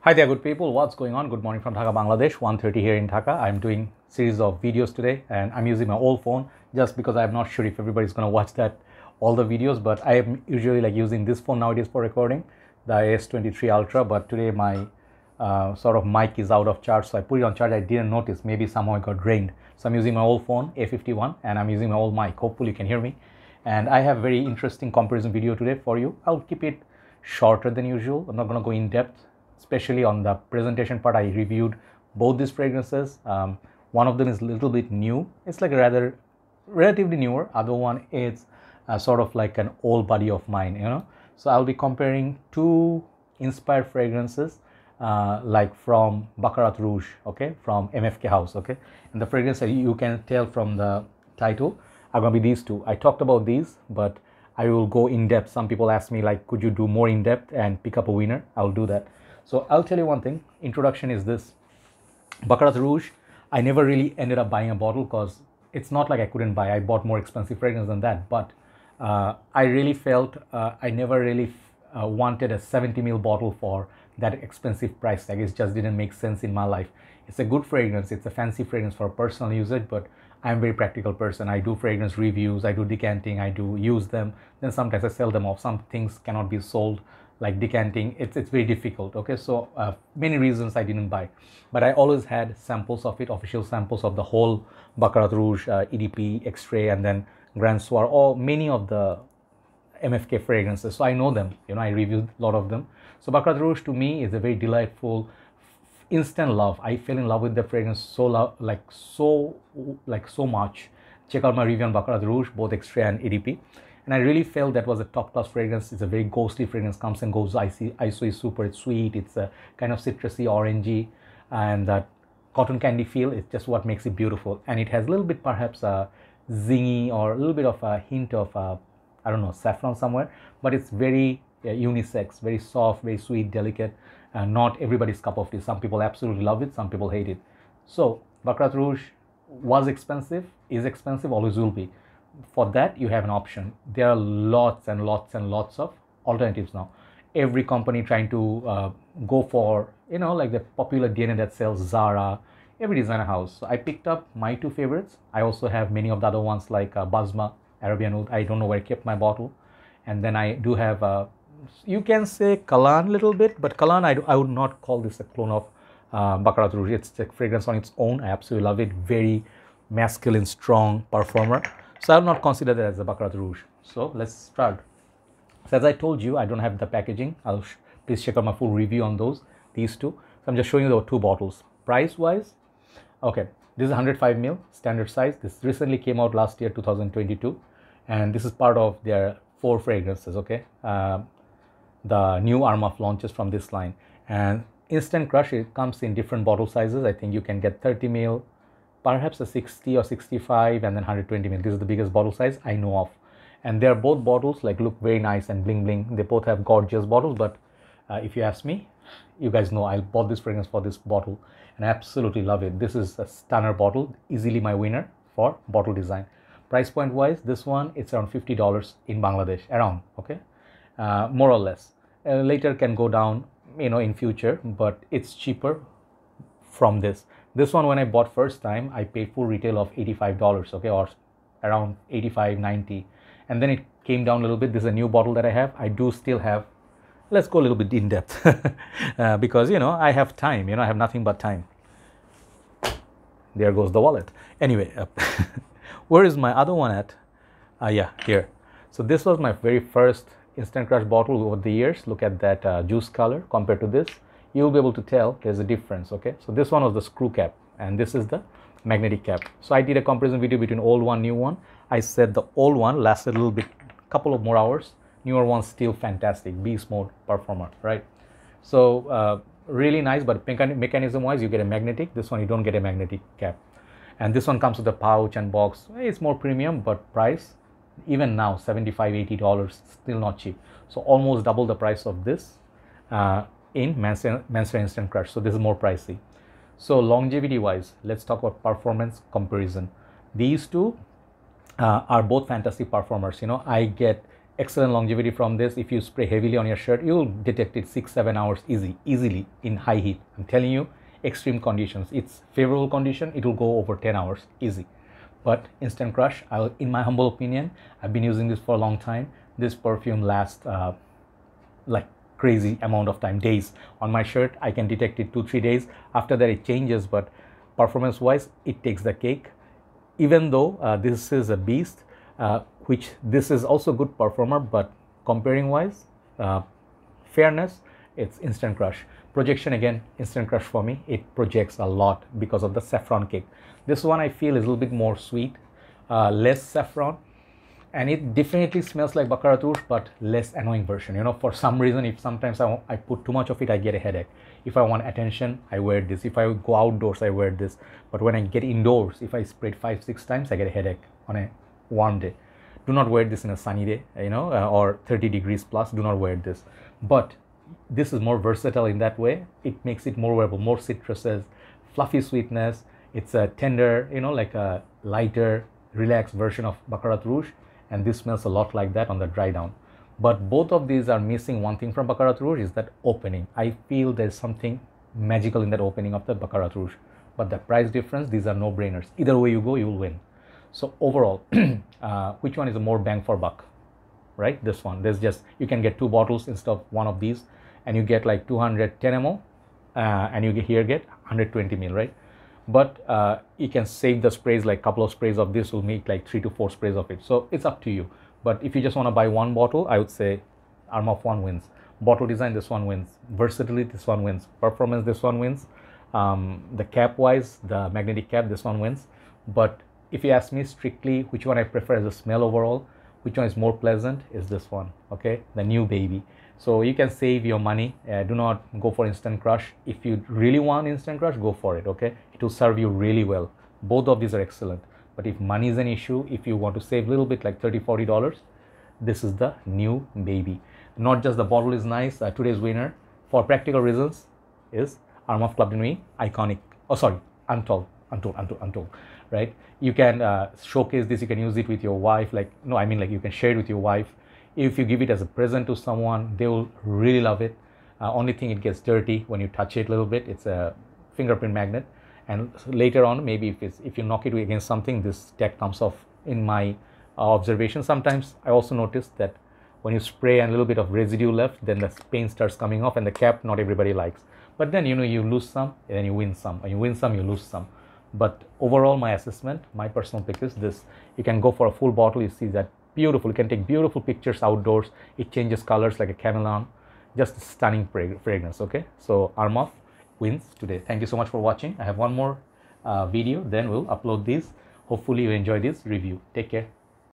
Hi there, good people. What's going on? Good morning from Dhaka, Bangladesh. 1:30 here in Dhaka. I'm doing series of videos today, and I'm using my old phone just because I'm not sure if everybody's gonna watch that all the videos. But I am usually like using this phone nowadays for recording, the S23 Ultra. But today my sort of mic is out of charge, so I put it on charge. I didn't notice. Maybe somehow it got drained. So I'm using my old phone A51, and I'm using my old mic. Hopefully you can hear me. And I have very interesting comparison video today for you. I'll keep it shorter than usual. I'm not gonna go in depth. Especially on the presentation part, I reviewed both these fragrances. One of them is a little bit new. It's like a relatively newer. Other one is sort of like an old buddy of mine, you know. So I'll be comparing two inspired fragrances like from Baccarat Rouge, okay, from MFK House, okay. And the fragrance you can tell from the title are going to be these two. I talked about these, but I will go in depth. Some people ask me like, could you do more in depth and pick up a winner? I'll do that. So I'll tell you one thing. Introduction is this. Baccarat Rouge, I never really ended up buying a bottle because it's not like I couldn't buy. I bought more expensive fragrance than that. But I really felt I never really wanted a 70 ml bottle for that expensive price tag. It just didn't make sense in my life. It's a good fragrance. It's a fancy fragrance for personal usage, but I'm a very practical person. I do fragrance reviews. I do decanting. I do use them. Then sometimes I sell them off. Some things cannot be sold, like decanting. It's very difficult, okay. So many reasons I didn't buy, but I always had samples of it, official samples of the whole Baccarat Rouge, EDP, X-Ray, and then Grand Soir, or many of the MFK fragrances. So I know them, you know. I reviewed a lot of them. So Baccarat Rouge to me is a very delightful, instant love. I fell in love with the fragrance so much. Check out my review on Baccarat Rouge, both X-Ray and EDP. And I really felt that was a top-class fragrance. It's a very ghostly fragrance, comes and goes. ISO is super, it's sweet, it's a kind of citrusy, orangey, and that cotton candy feel is just what makes it beautiful. And it has a little bit perhaps zingy or a little bit of a hint of, I don't know, saffron somewhere, but it's very unisex, very soft, very sweet, delicate, not everybody's cup of tea. Some people absolutely love it, some people hate it. So Baccarat Rouge was expensive, is expensive, always will be. For that you have an option. There are lots and lots and lots of alternatives now. Every company trying to go for, you know, like the popular DNA that sells, Zara, every designer house. So I picked up my two favorites. I also have many of the other ones like Basma, Arabian Oud. I don't know where I kept my bottle. And then I do have you can say Kalan a little bit, but Kalan I would not call this a clone of Baccarat Rouge. It's a fragrance on its own. I absolutely love it. Very masculine, strong performer. So I will not consider that as a Baccarat Rouge. So let's start. So as I told you, I don't have the packaging. Please check out my full review on these two. So I'm just showing you the two bottles. Price wise, okay, this is 105 ml standard size. This recently came out last year, 2022, and this is part of their 4 fragrances. Okay, the new Armaf launches from this line. And Instant Crush, it comes in different bottle sizes. I think you can get 30 ml. Perhaps a 60 or 65, and then 120 ml. This is the biggest bottle size I know of, and they're both bottles like look very nice and bling bling. They both have gorgeous bottles, but if you ask me, you guys know I bought this fragrance for this bottle and I absolutely love it. This is a stunner bottle, easily my winner for bottle design. Price point wise, this one it's around $50 in Bangladesh, around, okay, more or less. Later can go down, you know, in future, but it's cheaper from this. This one, when I bought first time, I paid full retail of $85, okay, or around 85, 90. And then it came down a little bit. This is a new bottle that I have. I do still have, let's go a little bit in depth because, you know, I have time, you know, I have nothing but time. There goes the wallet. Anyway, where is my other one at? Yeah, here. So this was my very first Instant Crush bottle over the years. Look at that juice color compared to this. You'll be able to tell there's a difference, okay. So this one was the screw cap and this is the magnetic cap. So I did a comparison video between old one, new one. I said the old one lasted a little bit, couple of more hours. Newer one still fantastic, beast mode performer, right? So really nice, but mechanism wise you get a magnetic. This one you don't get a magnetic cap, and this one comes with a pouch and box. It's more premium, but price even now $75, $80 still not cheap. So almost double the price of this in Mansory Instant Crush. So this is more pricey. So longevity wise, let's talk about performance comparison. These two are both fantastic performers. You know, I get excellent longevity from this. If you spray heavily on your shirt, you'll detect it 6-7 hours easily in high heat. I'm telling you, extreme conditions, it's favorable condition, it will go over 10 hours easy. But Instant Crush, in my humble opinion, I've been using this for a long time. This perfume lasts like crazy amount of time, days. On my shirt, I can detect it 2-3 days. After that, it changes, but performance wise, it takes the cake. Even though this is a beast, which this is also good performer, but comparing wise, fairness, it's Instant Crush. Projection, again, Instant Crush for me, it projects a lot because of the saffron cake. This one I feel is a little bit more sweet, less saffron, and it definitely smells like Baccarat Rouge, but less annoying version. You know, for some reason, if sometimes I put too much of it, I get a headache. If I want attention, I wear this. If I go outdoors, I wear this. But when I get indoors, if I spray it 5-6 times, I get a headache on a warm day. Do not wear this in a sunny day, you know, or 30 degrees plus. Do not wear this. But this is more versatile in that way. It makes it more wearable, more citruses, fluffy sweetness. It's a tender, you know, like a lighter, relaxed version of Baccarat Rouge. And this smells a lot like that on the dry down. But both of these are missing one thing from Baccarat Rouge, is that opening. I feel there's something magical in that opening of the Baccarat Rouge. But the price difference, these are no-brainers. Either way you go, you will win. So overall, which one is a more bang for buck, right? This one. There's just, you can get 2 bottles instead of one of these, and you get like 210 ml, and you here get 120 ml, right? But you can save the sprays, like couple of sprays of this will make like 3 to 4 sprays of it. So it's up to you. But if you just want to buy one bottle, I would say Armaf one wins. Bottle design, this one wins. Versatility, this one wins. Performance, this one wins. The cap wise, the magnetic cap, this one wins. But if you ask me strictly which one I prefer as a smell overall, which one is more pleasant, is this one, okay? The new baby. So you can save your money. Do not go for Instant Crush. If you really want Instant Crush, go for it, okay? It will serve you really well. Both of these are excellent. But if money is an issue, if you want to save a little bit, like $30-40, this is the new baby. Not just the bottle is nice. Today's winner, for practical reasons, is Armaf Club de Nuit iconic. Oh, sorry, Untold, right? You can showcase this. You can use it with your wife. Like, no, I mean, like, you can share it with your wife. If you give it as a present to someone, they will really love it. Only thing, it gets dirty when you touch it a little bit. It's a fingerprint magnet, and later on, maybe if you knock it against something, this tag comes off. In my observation, sometimes I also noticed that when you spray and a little bit of residue left, then the paint starts coming off, and the cap not everybody likes. But then, you know, you lose some and then you win some, and you win some, you lose some. But overall, my assessment, my personal pick is this. You can go for a full bottle. You see that beautiful. You can take beautiful pictures outdoors. It changes colors like a chameleon. Just a stunning fragrance, okay? So Armaf wins today. Thank you so much for watching. I have one more video, then we'll upload these. Hopefully you enjoy this review. Take care.